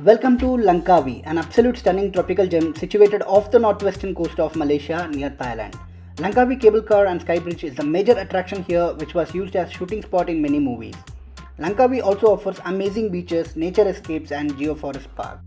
Welcome to Langkawi, an absolute stunning tropical gem situated off the northwestern coast of Malaysia near Thailand. Langkawi cable car and sky bridge is the major attraction here, which was used as shooting spot in many movies. Langkawi also offers amazing beaches, nature escapes and geoforest park.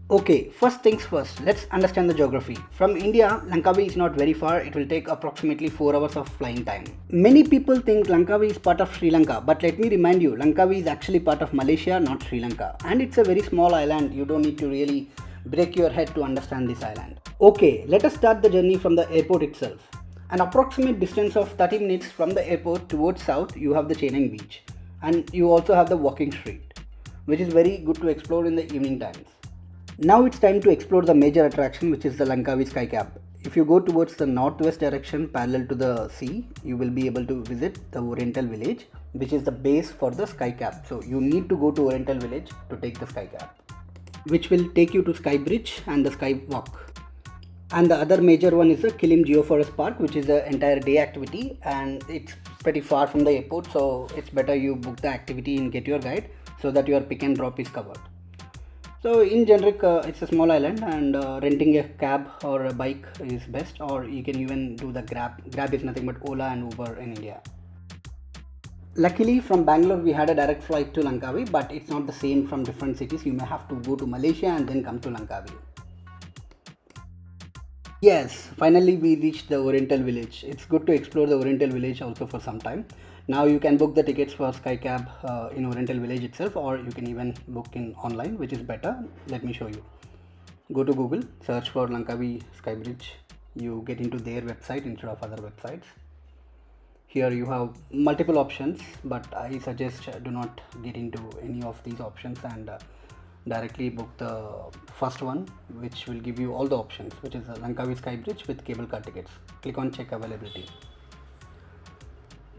Okay, first things first, let's understand the geography. From India, Langkawi is not very far, it will take approximately 4 hours of flying time. Many people think Langkawi is part of Sri Lanka, but let me remind you, Langkawi is actually part of Malaysia, not Sri Lanka. And it's a very small island, you don't need to really break your head to understand this island. Okay, let us start the journey from the airport itself. An approximate distance of 30 minutes from the airport towards south, you have the Cheneng beach. And you also have the walking street, which is very good to explore in the evening times. Now it's time to explore the major attraction, which is the Langkawi Sky Cap. If you go towards the northwest direction parallel to the sea, you will be able to visit the Oriental Village, which is the base for the Sky Cap. So you need to go to Oriental Village to take the Sky Cap, which will take you to Sky Bridge and the Sky Walk. And the other major one is the Kilim Geoforest Park, which is an entire day activity, and it's pretty far from the airport, so it's better you book the activity and get your guide so that your pick and drop is covered. So in generic, it's a small island, and renting a cab or a bike is best, or you can even do the Grab. Grab is nothing but Ola and Uber in India. Luckily from Bangalore we had a direct flight to Langkawi, but it's not the same from different cities. You may have to go to Malaysia and then come to Langkawi. Yes, finally we reached the Oriental Village. It's good to explore the Oriental Village also for some time. Now you can book the tickets for Skycab in Oriental Village itself, or you can even book in online, which is better. Let me show you. Go to Google, search for Langkawi Skybridge. You get into their website instead of other websites. Here you have multiple options, but I suggest do not get into any of these options and directly book the first one, which will give you all the options, which is the Langkawi Skybridge with cable car tickets. Click on check availability.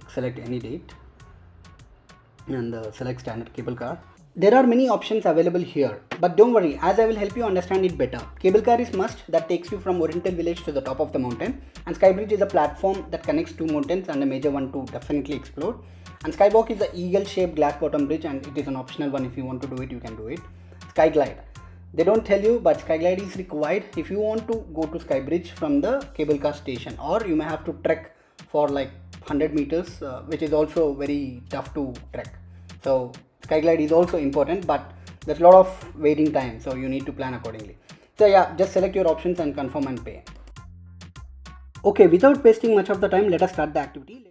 Select any date and select standard cable car. There are many options available here, but don't worry, as I will help you understand it better. Cable car is must, that takes you from Oriental Village to the top of the mountain, and Skybridge is a platform that connects two mountains and a major one to definitely explore. And Skywalk is the eagle shaped glass bottom bridge, and it is an optional one. If you want to do it, you can do it. Skyglide, they don't tell you, but Skyglide is required if you want to go to Skybridge from the cable car station, or you may have to trek for like 100 meters, which is also very tough to trek. So Skyglide is also important, but there's a lot of waiting time, so you need to plan accordingly. So yeah, just select your options and confirm and pay. Okay, without wasting much of the time, let us start the activity.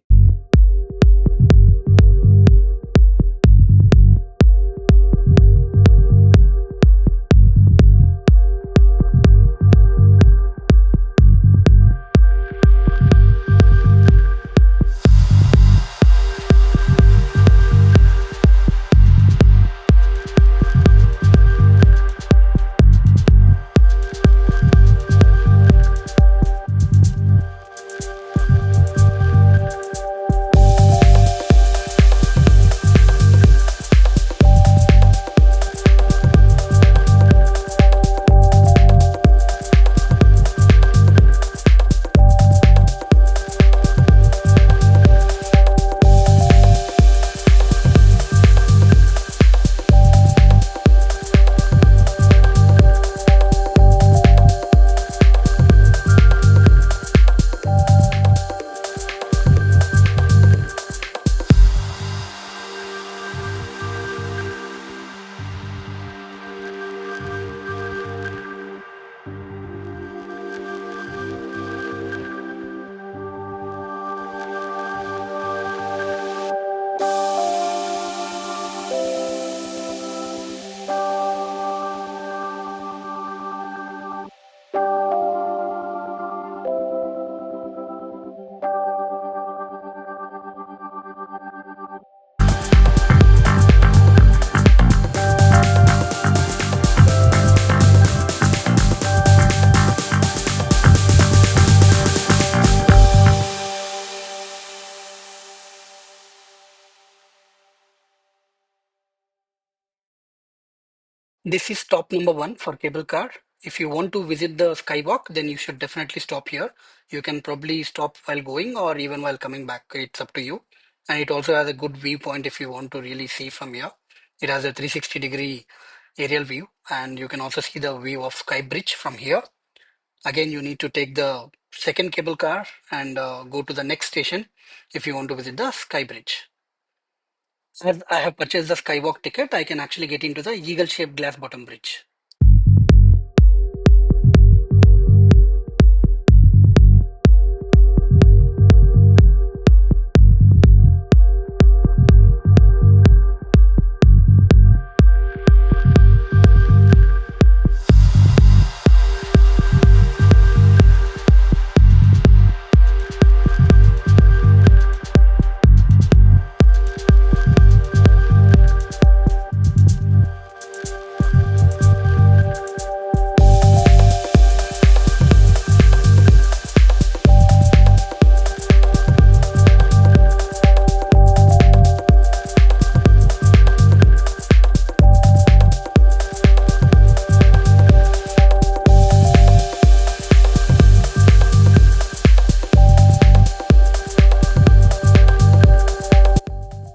This is stop number one for cable car. If you want to visit the skywalk, then you should definitely stop here. You can probably stop while going or even while coming back. It's up to you. And it also has a good viewpoint if you want to really see from here. It has a 360-degree aerial view, and you can also see the view of Sky Bridge from here. Again, you need to take the second cable car and go to the next station if you want to visit the Sky Bridge. As I have purchased the Skywalk ticket, I can actually get into the eagle-shaped glass bottom bridge.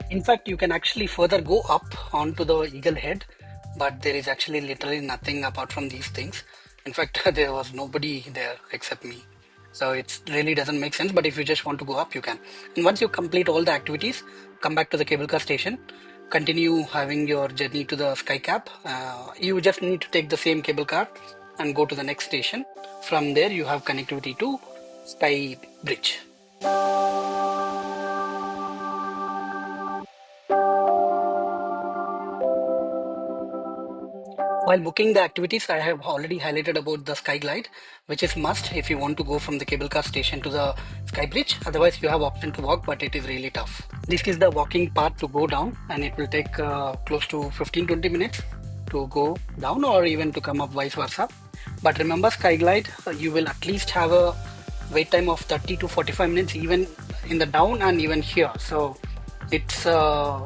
In fact, you can actually further go up onto the eagle head, but there is actually literally nothing apart from these things. In fact, there was nobody there except me. So it really doesn't make sense, but if you just want to go up, you can. And once you complete all the activities, come back to the cable car station, continue having your journey to the sky cap. You just need to take the same cable car and go to the next station. From there, you have connectivity to Sky Bridge. While booking the activities, I have already highlighted about the Sky Glide, which is must if you want to go from the cable car station to the Sky Bridge. Otherwise, you have option to walk, but it is really tough. This is the walking path to go down, and it will take close to 15-20 minutes to go down, or even to come up, vice versa. But remember, Sky Glide, you will at least have a wait time of 30 to 45 minutes, even in the down and even here. So it's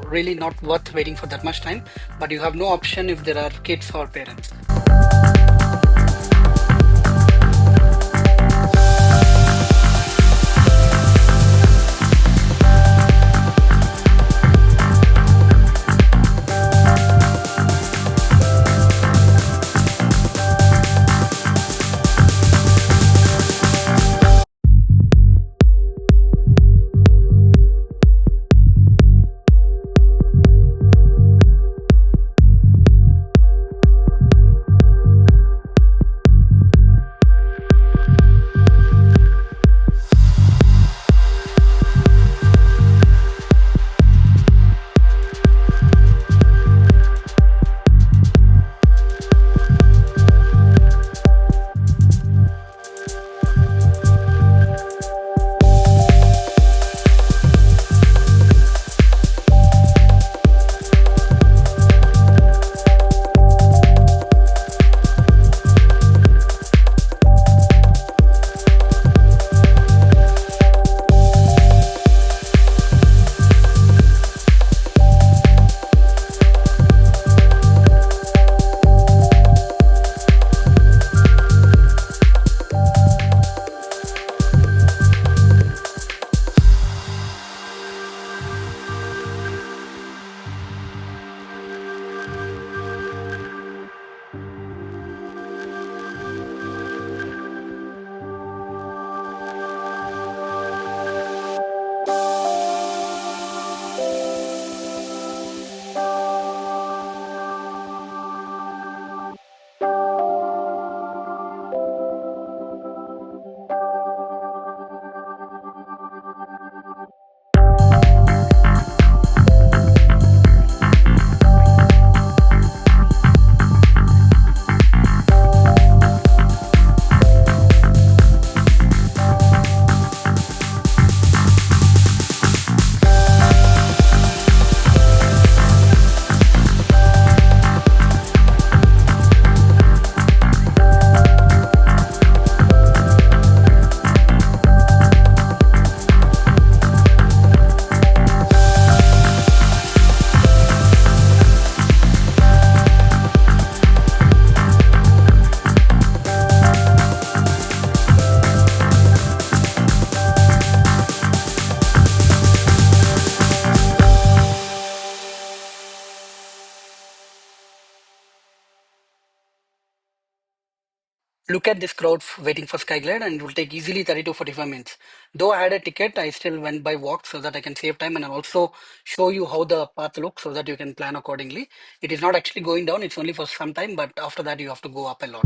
really not worth waiting for that much time, but you have no option if there are kids or parents. Look at this crowd waiting for Skyglide, and it will take easily 30 to 45 minutes. Though I had a ticket, I still went by walk so that I can save time, and I'll also show you how the path looks so that you can plan accordingly. It is not actually going down, it's only for some time, but after that you have to go up a lot.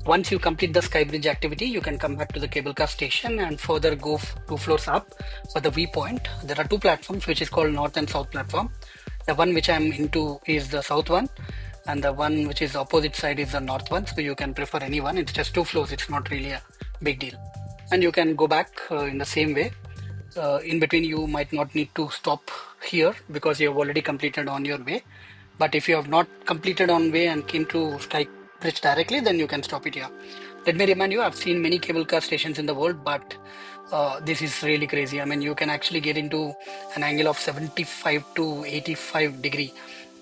Once you complete the sky bridge activity, you can come back to the cable car station and further go two floors up for the viewpoint. There are two platforms, which is called north and south platform. The one which I'm into is the south one, and the one which is opposite side is the north one. So you can prefer any one. It's just two floors. It's not really a big deal. And you can go back in the same way. In between, you might not need to stop here because you have already completed on your way. But if you have not completed on way and came to Sky Bridge directly, then you can stop it here. Let me remind you, I've seen many cable car stations in the world, but this is really crazy. I mean, you can actually get into an angle of 75 to 85 degree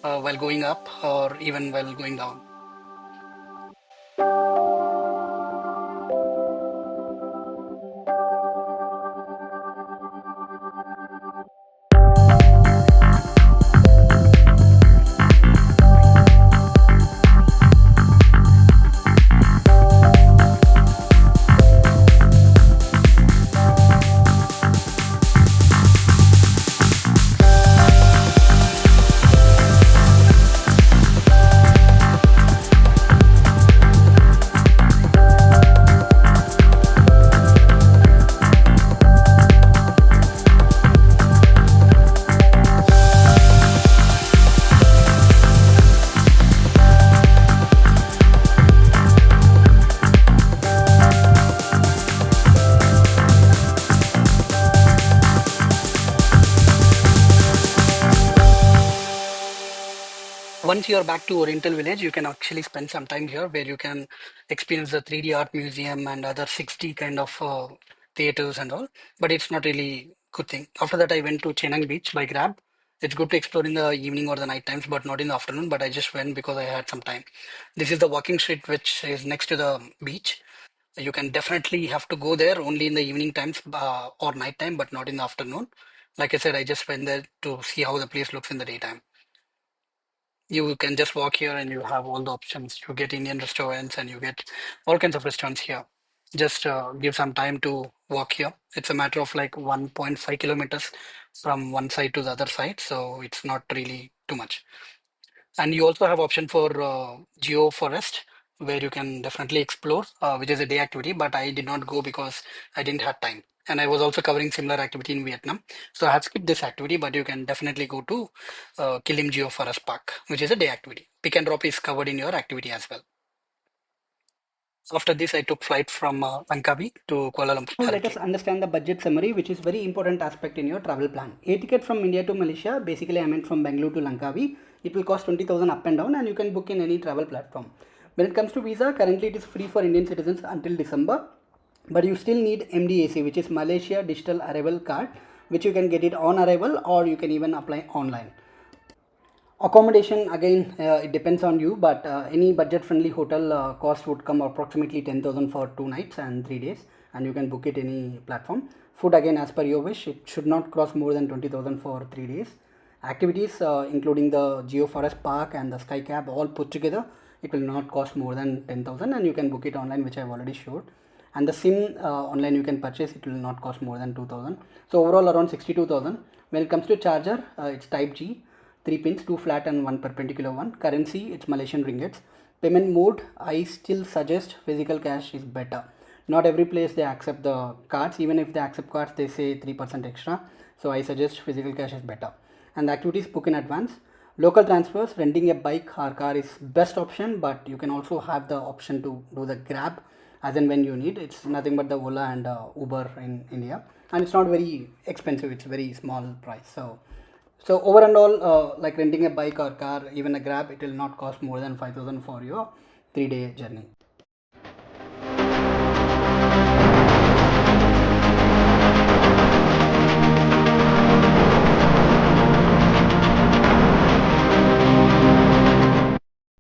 while going up or even while going down. Once you're back to Oriental Village, you can actually spend some time here where you can experience the 3D art museum and other 6D kind of theaters and all. But it's not really good thing. After that, I went to Chenang Beach by Grab. It's good to explore in the evening or the night times, but not in the afternoon. But I just went because I had some time. This is the walking street which is next to the beach. You can definitely have to go there only in the evening times or night time, but not in the afternoon. Like I said, I just went there to see how the place looks in the daytime. You can just walk here and you have all the options. You get Indian restaurants and you get all kinds of restaurants here. Just give some time to walk here. It's a matter of like 1.5 kilometers from one side to the other side, so it's not really too much. And you also have option for geo forest where you can definitely explore, which is a day activity, but I did not go because I didn't have time. And I was also covering similar activity in Vietnam. So I have skipped this activity, but you can definitely go to Kilim Geo Forest Park, which is a day activity. Pick and drop is covered in your activity as well. After this, I took flight from Langkawi to Kuala Lumpur. Now let us understand the budget summary, which is very important aspect in your travel plan. A ticket from India to Malaysia, basically I meant from Bangalore to Langkawi, it will cost 20,000 up and down, and you can book in any travel platform. When it comes to visa, currently it is free for Indian citizens until December, but you still need MDAC, which is Malaysia Digital Arrival Card, which you can get it on arrival or you can even apply online. Accommodation, again, it depends on you, but any budget friendly hotel cost would come approximately 10,000 for 2 nights and 3 days, and you can book it any platform. Food, again, as per your wish, it should not cross more than 20,000 for 3 days. Activities, including the Geo Forest Park and the Sky Cab, all put together, it will not cost more than 10,000, and you can book it online, which I have already showed. And the SIM online you can purchase, it will not cost more than 2,000. So overall around 62,000. When it comes to charger, it's Type G, 3 pins, 2 flat and 1 perpendicular one. Currency, it's Malaysian ringgits. Payment mode, I still suggest physical cash is better. Not every place they accept the cards. Even if they accept cards, they say 3% extra. So I suggest physical cash is better. And the activities, book in advance. Local transfers, renting a bike or car is best option, but you can also have the option to do the Grab as and when you need. It's nothing but the Ola and Uber in India, and it's not very expensive. It's very small price. So over and all, like renting a bike or car, even a Grab, it will not cost more than 5,000 for your 3-day journey.